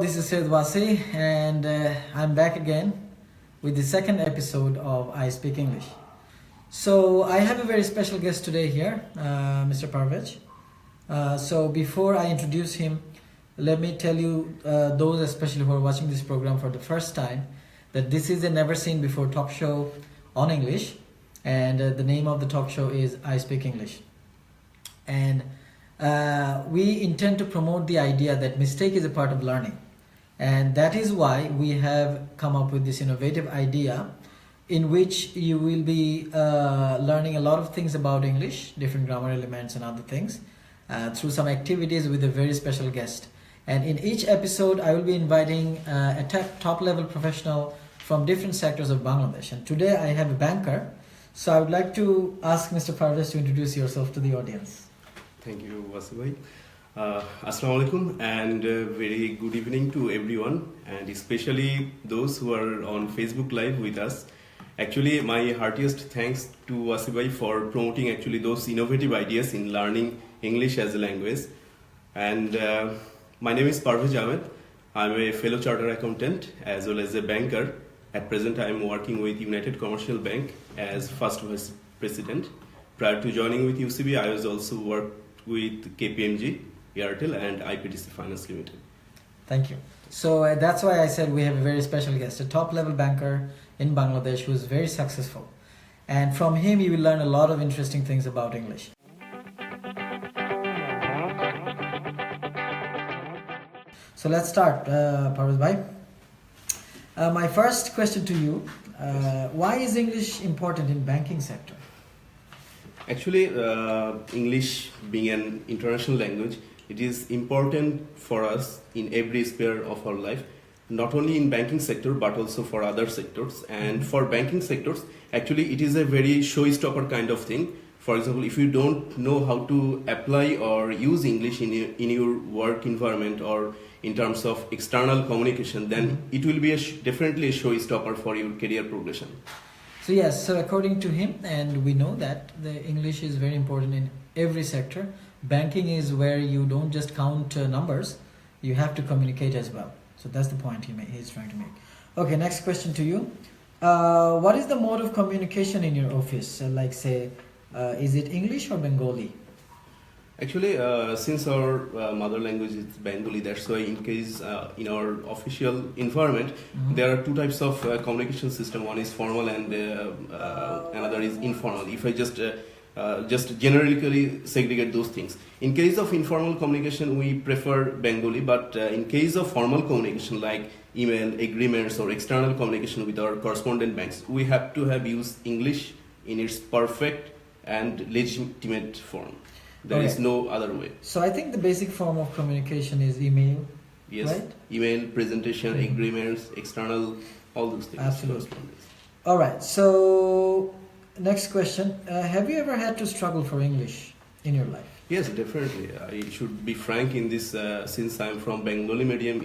this is Syed Wasi, and I'm back again with the second episode of I Speak English. So I have a very special guest today here, Mr. Parvez. So before I introduce him, let me tell you, those especially who are watching this program for the first time, that this is a never seen before talk show on English, and the name of the talk show is I Speak English. And we intend to promote the idea that mistake is a part of learning, and that is why we have come up with this innovative idea in which you will be learning a lot of things about English, different grammar elements and other things, through some activities with a very special guest. And in each episode I will be inviting a top level professional from different sectors of Bangladesh, and today I have a banker. So I would like to ask Mr. Parvez to introduce yourself to the audience. Thank you, Wasi bhai. Assalamu alaikum, and very good evening to everyone, and especially those who are on Facebook Live with us. Actually, my heartiest thanks to Wasi bhai for promoting actually those innovative ideas in learning English as a language. And my name is Parvez Ahmed. I'm a fellow chartered accountant as well as a banker. At present, I am working with United Commercial Bank as first vice president. Prior to joining with UCB, I was also worked with KPMG, Airtel, and IPTC Finance Limited. Thank you. So that's why I said we have a very special guest, a top-level banker in Bangladesh who is very successful. And from him, you will learn a lot of interesting things about English. So let's start, Parvez bhai. My first question to you, why is English important in banking sector? Actually, English being an international language, it is important for us in every sphere of our life, not only in banking sector but also for other sectors. And for banking sectors, actually it is a very showstopper kind of thing. For example, if you don't know how to apply or use English in your work environment or in terms of external communication, then it will be definitely a showstopper for your career progression. So yes, so according to him, and we know that the English is very important in every sector. Banking is where you don't just count numbers, you have to communicate as well. So that's the point he's trying to make. Okay, next question to you. What is the mode of communication in your office? Like say, is it English or Bengali? Actually, since our mother language is Bengali, that's why in case in our official environment, there are two types of communication system. One is formal and another is informal. If I just generically segregate those things. In case of informal communication, we prefer Bengali, but in case of formal communication like email, agreements or external communication with our correspondent banks, we have to have used English in its perfect and legitimate form. There is no other way. So I think the basic form of communication is email. Yes, right? Email, presentation, agreements, external, all those things. Absolutely. All right. So next question: have you ever had to struggle for English in your life? Yes, definitely. I should be frank in this, since I'm from Bengali medium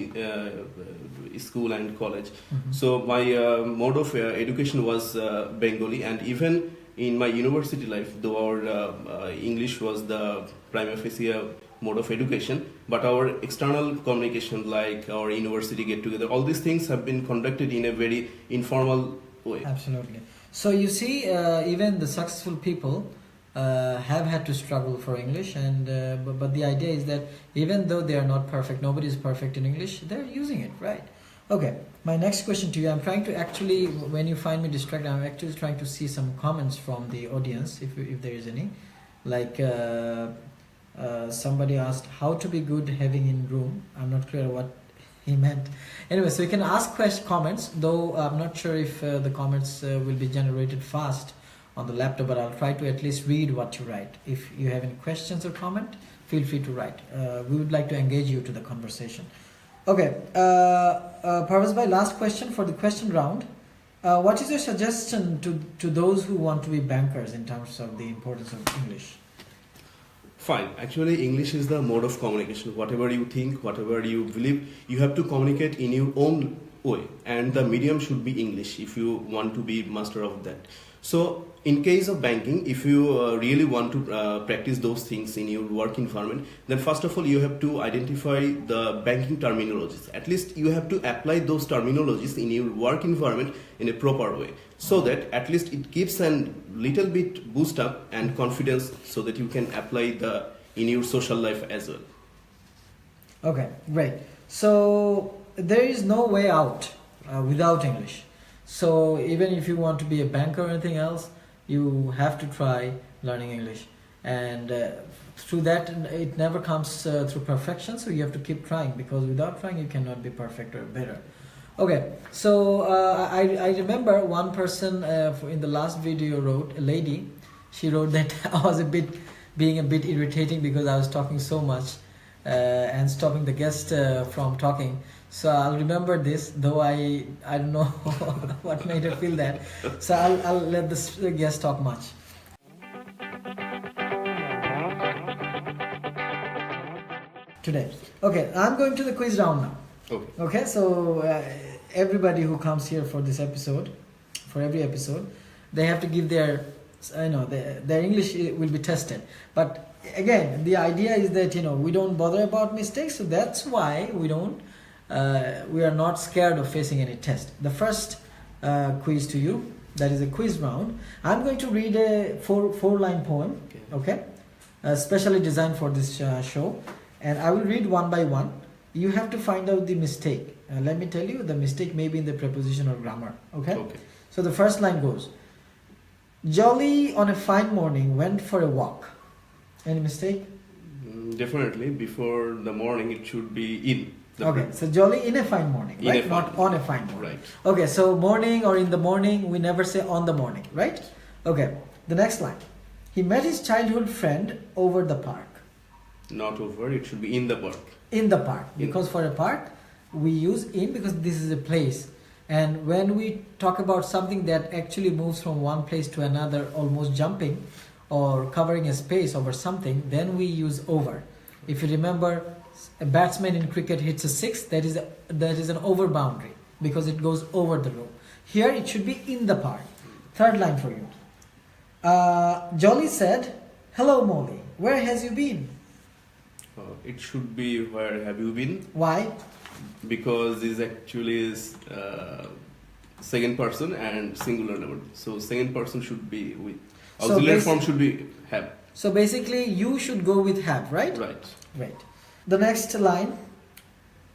school and college. So my mode of education was Bengali, and even in my university life, though our English was the prima facie mode of education, but our external communication like our university get-together, all these things have been conducted in a very informal way. Absolutely. So you see, even the successful people have had to struggle for English, and but the idea is that even though they are not perfect, nobody is perfect in English, they're using it, right? Okay, my next question to you, I'm trying to actually, when you find me distracted, I'm actually trying to see some comments from the audience, if there is any. Like somebody asked, how to be good having in room. I'm not clear what he meant. Anyway, so you can ask comments, though I'm not sure if the comments will be generated fast on the laptop, but I'll try to at least read what you write. If you have any questions or comment, feel free to write. We would like to engage you to the conversation. Okay, Parvez bhai, last question for the question round. What is your suggestion to those who want to be bankers in terms of the importance of English? Fine. Actually, English is the mode of communication. Whatever you think, whatever you believe, you have to communicate in your own way. And the medium should be English if you want to be master of that. So, in case of banking, if you really want to practice those things in your work environment, then first of all you have to identify the banking terminologies. At least you have to apply those terminologies in your work environment in a proper way, so that at least it gives a little bit boost up and confidence, so that you can apply the in your social life as well. Okay, great. So there is no way out without English. So even if you want to be a banker or anything else, you have to try learning English. And through that, it never comes through perfection. So you have to keep trying, because without trying, you cannot be perfect or better. Okay, so I remember one person in the last video wrote, a lady, she wrote that I was being a bit irritating because I was talking so much and stopping the guest from talking. So I'll remember this, though I don't know what made her feel that. So I'll let the guest talk much. Today. Okay, I'm going to the quiz round now. Okay. Okay, so everybody who comes here for this episode, for every episode, they have to give their English will be tested. But again, the idea is that we don't bother about mistakes, so that's why we are not scared of facing any test. The first quiz to you, that is a quiz round. I'm going to read a four-line poem, okay, specially designed for this show, and I will read one by one. You have to find out the mistake. Let me tell you, the mistake may be in the preposition or grammar, okay? So the first line goes, Jolly on a fine morning went for a walk. Any mistake? Definitely, before the morning it should be in. Okay, so Jolly in a fine morning, right? Not on a fine morning. Right. Okay, so morning or in the morning, we never say on the morning, right? Okay, the next line. He met his childhood friend over the park. Not over, it should be in the park. In the park, because for a park, we use in because this is a place. And when we talk about something that actually moves from one place to another, almost jumping or covering a space over something, then we use over. If you remember, a batsman in cricket hits a six, that is an over boundary because it goes over the rope. Here it should be in the park. Third line for you. Jolly said, "Hello Molly, where has you been?" It should be where have you been? Why? Because this actually is second person and singular number. So second person should be with auxiliary form should be have. So basically you should go with have, right? Right. Right. The next line,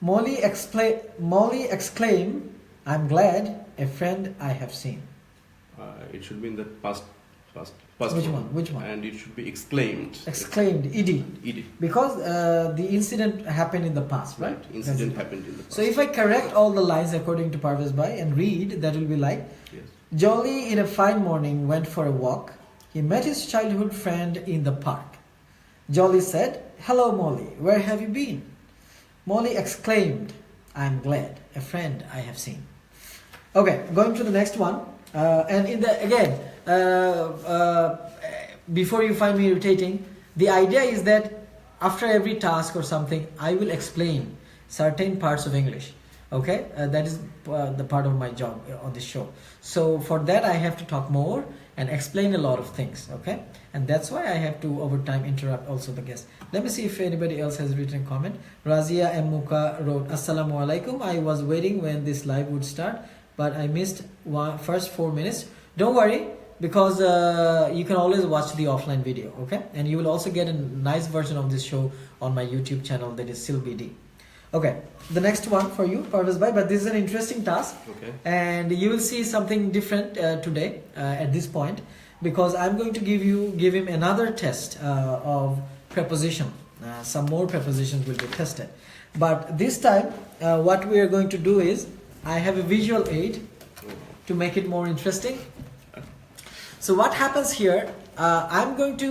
Molly exclaimed, "I'm glad, a friend I have seen." It should be in the past. Which one? And it should be exclaimed. Exclaimed, ed. Because the incident happened in the past, right? Incident happened in the past. So if I correct all the lines according to Parvez Bhai and read, that will be like, yes. Jolly in a fine morning went for a walk. He met his childhood friend in the park. Jolly said, "Hello Molly, where have you been?" Molly exclaimed, "I'm glad, a friend I have seen." Okay, going to the next one. And before you find me irritating, the idea is that after every task or something, I will explain certain parts of English. Okay, that is the part of my job on this show. So for that, I have to talk more and explain a lot of things. Okay, and that's why I have to over time interrupt also the guest. Let me see if anybody else has written a comment. Razia M. Muka wrote, "Assalamu alaikum. I was waiting when this live would start, but I missed first 4 minutes." Don't worry, because you can always watch the offline video, okay? And you will also get a nice version of this show on my YouTube channel, that is cillbd. Okay, the next one for you, Parvez Bhai, but this is an interesting task. Okay. And you will see something different today at this point, because I'm going to give him another test of preposition. Some more prepositions will be tested. But this time, what we are going to do is, I have a visual aid to make it more interesting. So what happens here, I'm going to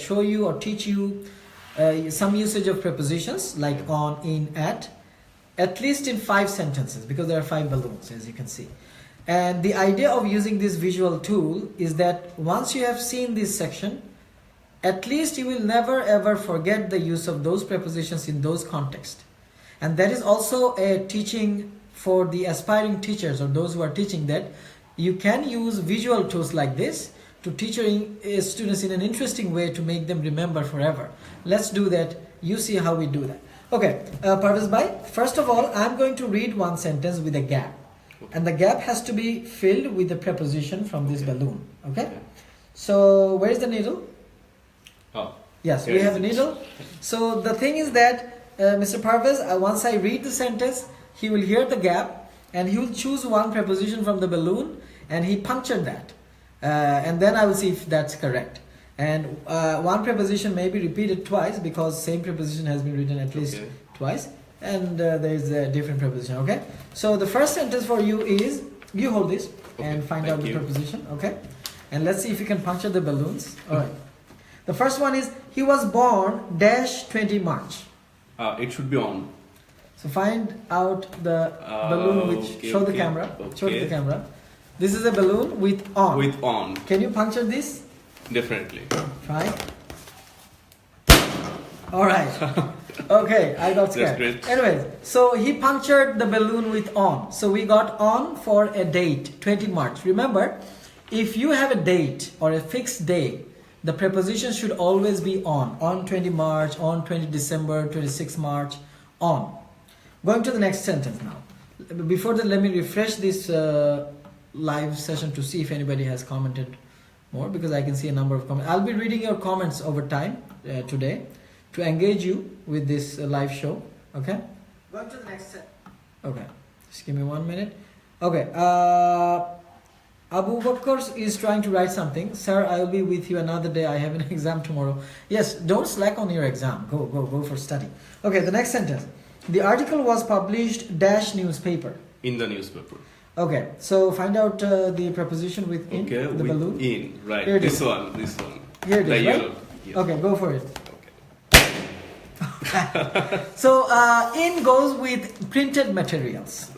show you or teach you some usage of prepositions like on, in, at least in 5 sentences, because there are 5 balloons, as you can see. And the idea of using this visual tool is that once you have seen this section, at least you will never ever forget the use of those prepositions in those contexts. And that is also a teaching for the aspiring teachers or those who are teaching, that you can use visual tools like this to teach your students in an interesting way to make them remember forever. Let's do that. You see how we do that. Okay, Parvez Bhai, first of all, I'm going to read one sentence with a gap. And the gap has to be filled with the preposition from this balloon. Okay? So, where is the needle? Oh. Yes, we have a needle. So, the thing is that Mr. Parvez, once I read the sentence, he will hear the gap and he will choose one preposition from the balloon and he punctured that. And then I will see if that's correct. And one preposition may be repeated twice because same preposition has been written at least twice. And there is a different preposition, okay? So the first sentence for you is, you hold this and find out the preposition, okay? And let's see if you can puncture the balloons. All right. The first one is, he was born dash 20 March. It should be on. So find out the balloon which, show the camera, show the camera. This is a balloon with on. With on. Can you puncture this? Definitely. Try. All right. Okay, I got scared. That's great. Anyways, so he punctured the balloon with on. So we got on for a date, 20 March. Remember, if you have a date or a fixed day, the preposition should always be on 20 March, on 20 December, 26 March, on. Going to the next sentence now. Before that, let me refresh this live session to see if anybody has commented more, because I can see a number of comments. I'll be reading your comments over time today to engage you with this live show. Okay? Going to the next set. Okay. Just give me 1 minute. Okay. Abu Bakr is trying to write something. Sir, I will be with you another day. I have an exam tomorrow. Yes, don't slack on your exam. Go for study. Okay, the next sentence. The article was published dash newspaper. In the newspaper. Okay, so find out the preposition with in, the with balloon. In, right. Here it This is. one. Here it is, right? Yellow. Yes. Okay, go for it. Okay. So, in goes with printed materials.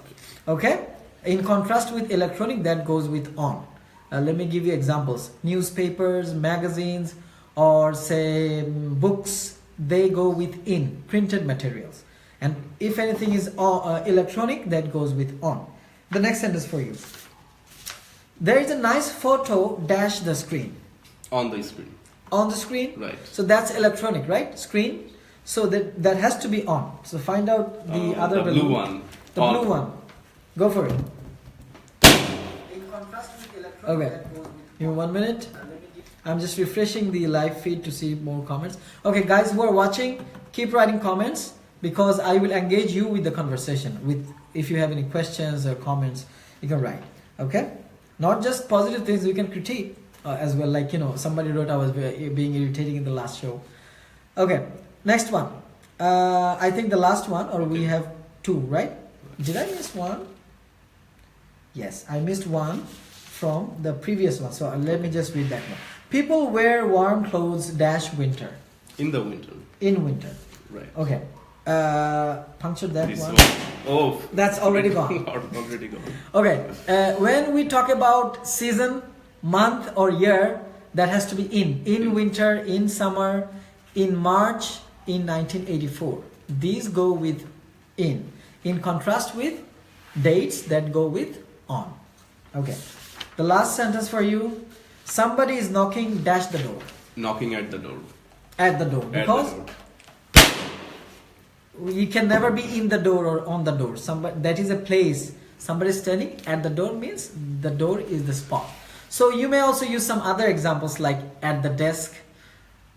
Okay? In contrast with electronic, that goes with on. Let me give you examples. Newspapers, magazines, or say books, they go with in, printed materials. And if anything is electronic, that goes with on. The next sentence for you. There is a nice photo dash the screen. On the screen. On the screen? Right. So that's electronic, right? Screen. So that has to be on. So find out the other blue one. The on. blue one. Go for it. In contrast with electronic, that goes with give me 1 minute. I'm just refreshing the live feed to see more comments. Okay, guys who are watching, keep writing comments because I will engage you with the conversation. If you have any questions or comments, you can write. Okay? Not just positive things, you can critique as well. Like, somebody wrote I was being irritating in the last show. Okay, next one. I think the last one, or we have two, right? Did I miss one? Yes, I missed one from the previous one. So let me just read that one. People wear warm clothes dash winter. In the winter. In winter. Right. Okay. Puncture that This one. Oh. That's already gone. Already gone. Okay. When we talk about season, month or year, that has to be in. In winter, in summer, in March, in 1984. These go with in. In contrast with dates that go with on. Okay. The last sentence for you. Somebody is knocking dash the door. Knocking at the door. At the door. Because you can never be in the door or on the door. That is a place. Somebody is standing at the door means the door is the spot. So you may also use some other examples like at the desk,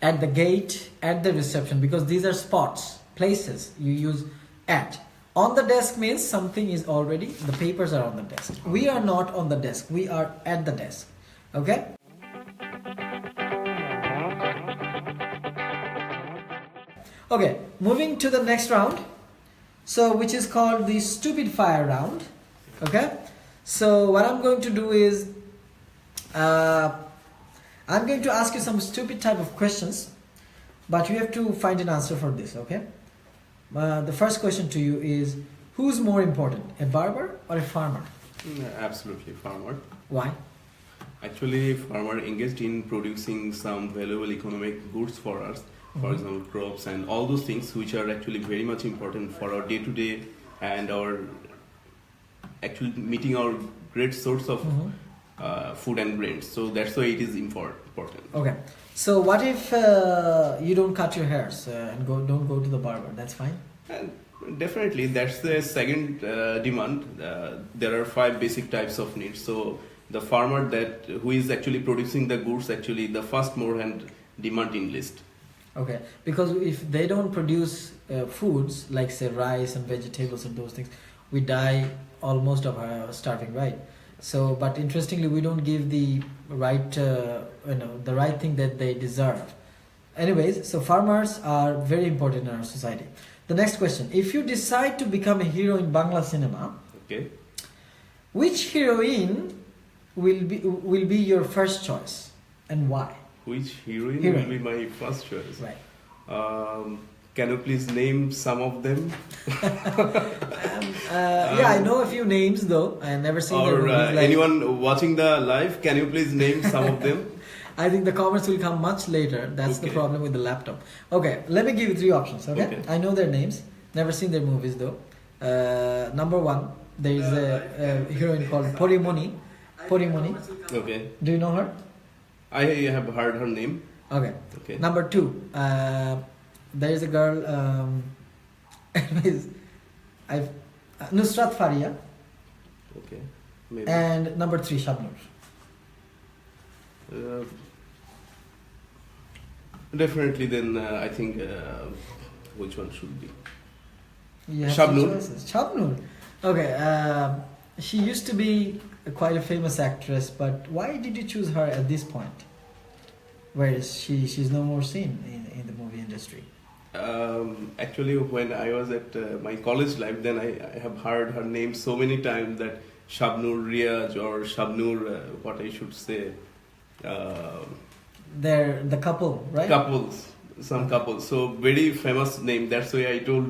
at the gate, at the reception, because these are spots, places. You use at. On the desk means something is already, the papers are on the desk. We are not on the desk. We are at the desk. Okay? Okay, moving to the next round. So, which is called the stupid fire round. Okay? So, what I'm going to do is, I'm going to ask you some stupid type of questions, but you have to find an answer for this, okay? The first question to you is, who's more important, a barber or a farmer? Absolutely, farmer. Why? Actually, farmer engaged in producing some valuable economic goods for us. For example, crops and all those things which are actually very much important for our day-to-day and our actually meeting our great source of food and grains. So that's why it is important. Okay. So what if you don't cut your hairs and don't go to the barber? That's fine. And definitely, that's the second demand. There are 5 basic types of needs. So the farmer who is actually producing the goods, actually the first more and demand in list. Okay, because if they don't produce foods like say rice and vegetables and those things, we die almost of starving, right? So, but interestingly, we don't give the right, the right thing that they deserve. Anyways, so farmers are very important in our society. The next question: if you decide to become a hero in Bangla cinema, Okay. which heroine will be your first choice and why? Which heroine Heroine. will be my first choice? Right. Can you please name some of them? Yeah, I know a few names though. I never seen their Or movies, like- anyone watching the live, can you please name some of them? I think the comments will come much later. That's the Okay. problem with the laptop. Okay, let me give you 3 options. Okay, I know their names. Never seen their movies though. Number 1, there is a heroine called Porimoni. Porimoni. Okay. Do you know her? I have heard her name. Okay. Okay. Number 2, there is a girl. Anyways, Nusrat Faria. Okay. Maybe. And number 3, Shabnur. Definitely, then I think which one should be? You have Shabnur. 2 choices. Shabnur. Okay. She used to be quite a famous actress, but why did you choose her at this point? Whereas she's no more seen in the movie industry. Actually, when I was at my college life, then I have heard her name so many times that Shabnur Riyaj or Shabnur, what I should say. They're the couple, right? Some couples. So very famous name. That's why I told.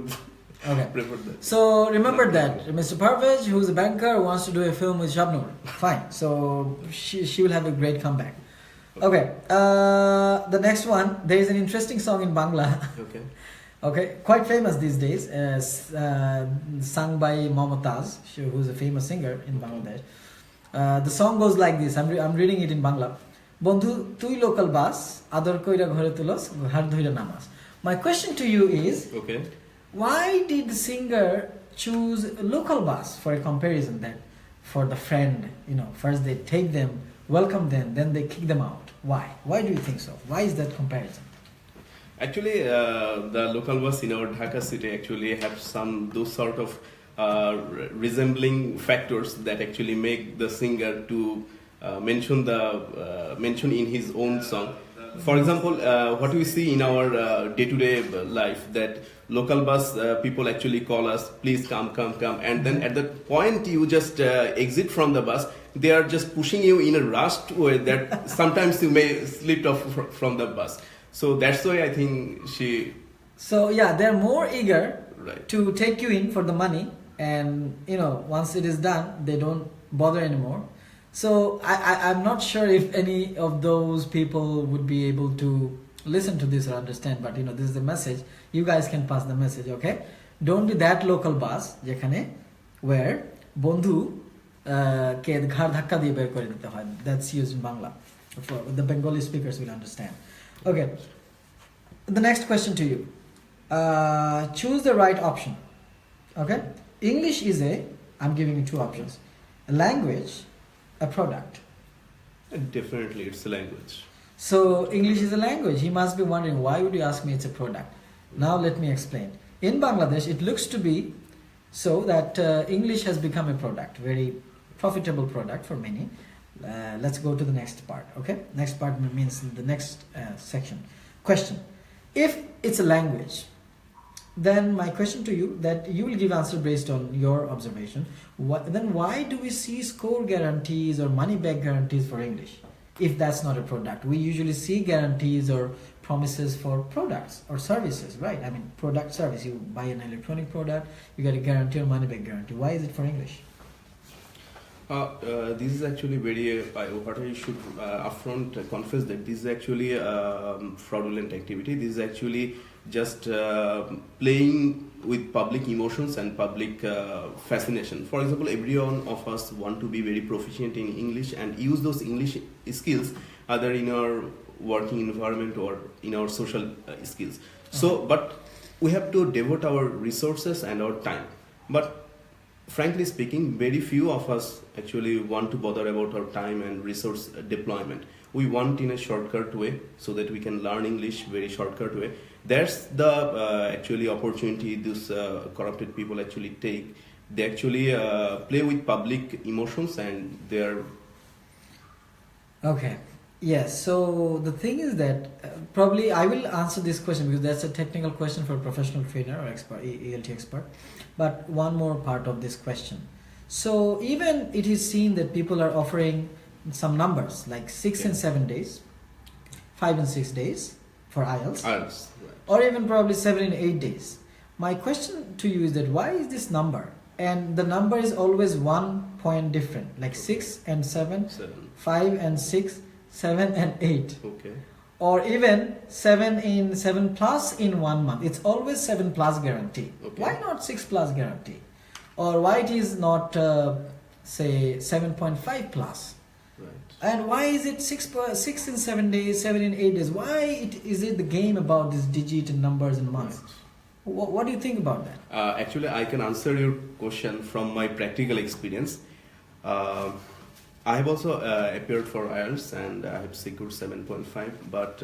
Okay. Prefer that. So remember that Mr. Parvez, who's a banker, wants to do a film with Shabnur. Fine. So she will have a great comeback. Okay. The next one, there is an interesting song in Bangla. Okay. Okay, quite famous these days, sung by Momotaz, who's a famous singer in Bangladesh. The song goes like this. I'm reading it in Bangla. Bondhu tui local bus, ador koira ghore tulos, har dhoira namas. My question to you is, Okay. why did the singer choose a local bus for a comparison that for the friend, first they take them, welcome them, then they kick them out? Why? Why do you think so? Why is that comparison? Actually, the local bus in our Dhaka city actually have those sort of resembling factors that actually make the singer to mention in his own song. For example, what we see in our day-to-day life, that local bus people actually call us, please come, and then at the point you just exit from the bus, they are just pushing you in a rushed way that sometimes you may slip off from the bus. So that's why I think she. So yeah, they're more eager Right. to take you in for the money, and once it is done, they don't bother anymore. So I'm not sure if any of those people would be able to listen to this or understand, but this is the message. You guys can pass the message, okay? Don't be that local bus, যেখানে where বন্ধু কে ঘাড় ধাক্কা দিয়ে বের করে দিতে হয়. That's used in Bangla. For the Bengali speakers will understand. Okay. The next question to you. Choose the right option. Okay? English is I'm giving you 2 options. A language, a product. Definitely, it's a language. So English is a language. He must be wondering, why would you ask me it's a product? Now let me explain. In Bangladesh, it looks to be so that English has become a product, very profitable product for many. Let's go to the next part, okay? Next part means the next section. Question. If it's a language, then my question to you, that you will give answer based on your observation. Then why do we see score guarantees or money back guarantees for English if that's not a product? We usually see guarantees or promises for products or services, right? I mean, product service. You buy an electronic product, you get a guarantee or money back guarantee. Why is it for English? This is actually very, what I should upfront confess that this is actually fraudulent activity. This is actually just playing with public emotions and public fascination. For example, every one of us want to be very proficient in English and use those English skills either in our working environment or in our social skills. So, but we have to devote our resources and our time. But frankly speaking, very few of us actually want to bother about our time and resource deployment. We want in a shortcut way so that we can learn English very shortcut way. That's the actually opportunity these corrupted people actually take. They actually play with public emotions and they're... Okay. Yes. So the thing is that probably I will answer this question because that's a technical question for a professional trainer or expert, ELT expert. But one more part of this question. So even it is seen that people are offering some numbers like 6 and 7 days, 5 and 6 days for IELTS, right. or even probably 7 and 8 days. My question to you is that why is this number? And the number is always 1 point different, like 6 and 7, 5 and 6, 7 and 8. Okay. Or even 7 plus in 1 month. It's always 7 plus guarantee. Okay. Why not 6 plus guarantee? Or why it is not say 7.5 plus? Right. And why is it 6 in 7 days, 7 in 8 days? Why is it the game about this digit and numbers and months? Right. What do you think about that? Actually, I can answer your question from my practical experience. I have also appeared for IELTS and I have secured 7.5, but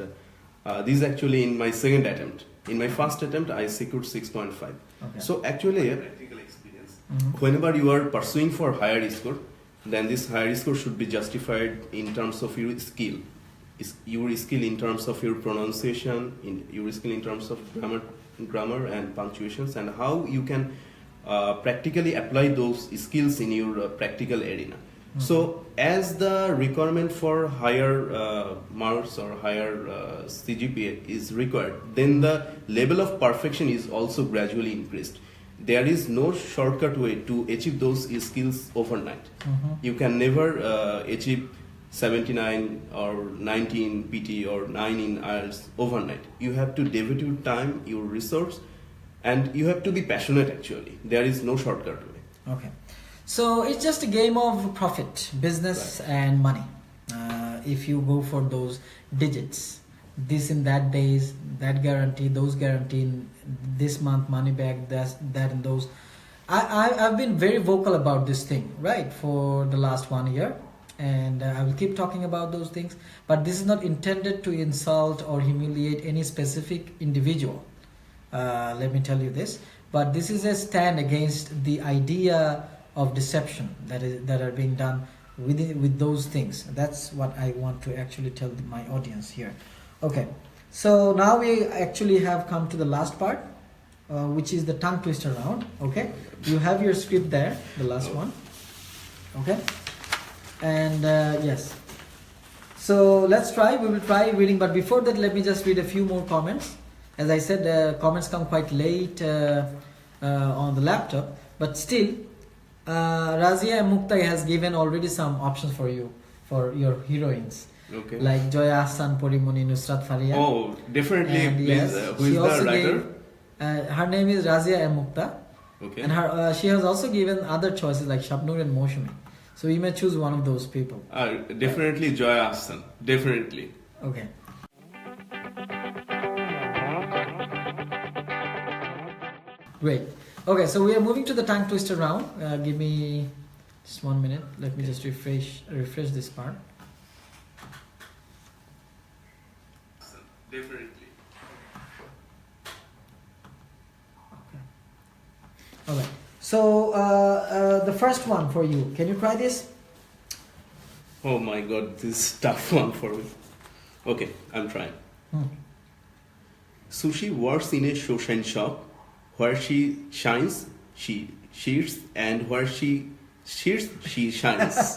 this is actually in my second attempt. In my first attempt, I secured 6.5. Okay. So actually, practical experience. Whenever you are pursuing for higher score, then this higher score should be justified in terms of your skill. Your skill in terms of your pronunciation, your skill in terms of grammar and punctuations, and how you can practically apply those skills in your practical arena. So as the requirement for higher marks or higher CGPA is required, then the level of perfection is also gradually increased. There is no shortcut way to achieve those skills overnight. You can never achieve 79 or 19 PT or 9 in IELTS overnight. You have to devote your time, your resource, and you have to be passionate actually. There is no shortcut way. Okay. So it's just a game of profit, business, Right. and money. If you go for those digits, this in that days, that guarantee, those guarantee, this month money back, that and those. I've been very vocal about this thing, right, for the last 1 year. And I will keep talking about those things. But this is not intended to insult or humiliate any specific individual. Let me tell you this. But this is a stand against the idea of deception that are being done with those things. That's what I want to actually tell my audience here. Okay, so now we actually have come to the last part, which is the tongue twister round. Okay, you have your script there, the last one. Okay, and yes, so let's try. We will try reading, but before that, let me just read a few more comments. As I said, comments come quite late on the laptop, but still. Razia Mukta has given already some options for you, for your heroines. Okay. Like Joya Hassan, Porimoni, Nusrat Faria. Oh, definitely. And Please, yes, who is she the also writer? gave, her name is Razia Mukta. Okay. And her she has also given other choices like Shabnur and Moshumi. So you may choose one of those people. Definitely Joya Hassan. Definitely. Okay. Great. Okay, so we are moving to the tongue twister round. Give me just 1 minute. Let me just refresh this part. Definitely. Okay. Okay. So the first one for you. Can you try this? Oh my god, this is tough one for me. Okay, I'm trying. Sushi works in a Shoshan shop where she shines, she shears, and where she shears, she shines.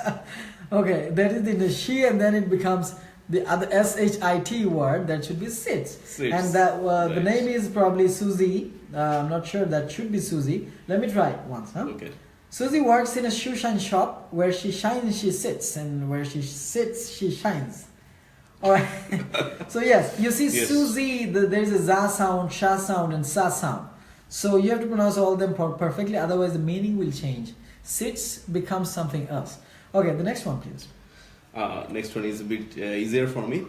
Okay, that is in the she, and then it becomes the other shit word that should be sits. Sits. And that the Right. name is probably Susie. I'm not sure, that should be Susie. Let me try it once, huh? Okay. Susie works in a shoe shine shop where she shines, she sits, and where she sits, she shines. All right. So yes, you see Yes. Susie, there's a za sound, sha sound, and sa sound. So you have to pronounce all of them perfectly, otherwise the meaning will change. Sits becomes something else. Okay, the next one, please. Next one is a bit easier for me.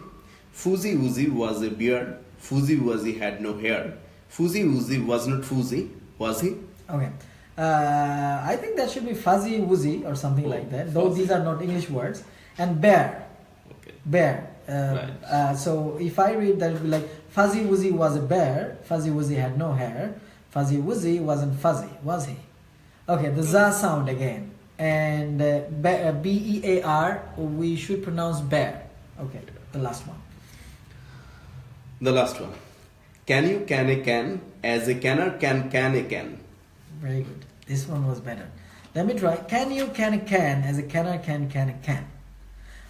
Fuzzy Wuzzy was a beard. Fuzzy Wuzzy had no hair. Fuzzy Wuzzy was not fuzzy, was he? Okay. I think that should be fuzzy wuzzy or something Oh, like that, though fuzzy. these are not English words. And bear. Okay. Bear. Right. So if I read that, it would be like Fuzzy Wuzzy was a bear. Fuzzy Wuzzy had no hair. Fuzzy Wuzzy wasn't fuzzy, was he? Okay, the za sound again. And B-E-A-R, we should pronounce bear. Okay, the last one. The last one. Can you can a can as a canner can a can? Very good. This one was better. Let me try. Can you can a can as a canner can a can?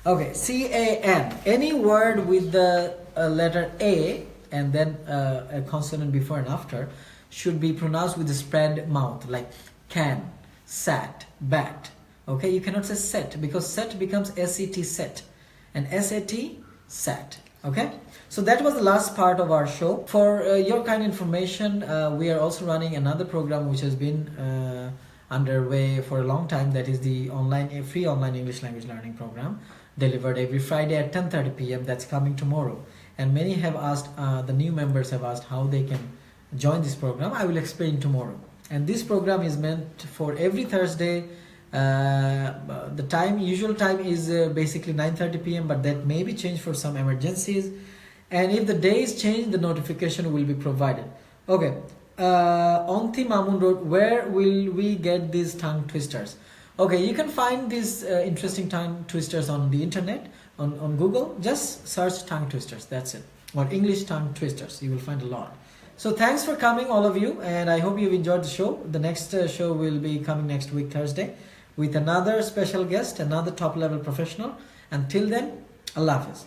Okay, C-A-N. Any word with the letter A and then a consonant before and after should be pronounced with the spread mouth, like can, sat, bat. Okay, you cannot say set because set becomes S-E-T set and S-A-T sat. Okay, so that was the last part of our show. For your kind information, we are also running another program which has been underway for a long time. That is the free online English language learning program, delivered every Friday at 10:30 p.m. That's coming tomorrow. And many have asked, the new members have asked how they can join this program. I will explain tomorrow. And this program is meant for every Thursday. The usual time is basically 9:30 p.m. but that may be changed for some emergencies. And if the day is changed, the notification will be provided. Okay, Onti Mamun Road, where will we get these tongue twisters? Okay, you can find these interesting tongue twisters on the internet, on Google. Just search tongue twisters, that's it. Or English tongue twisters, you will find a lot. So thanks for coming, all of you, and I hope you've enjoyed the show. The next show will be coming next week, Thursday, with another special guest, another top-level professional. Until then, Allah Hafiz.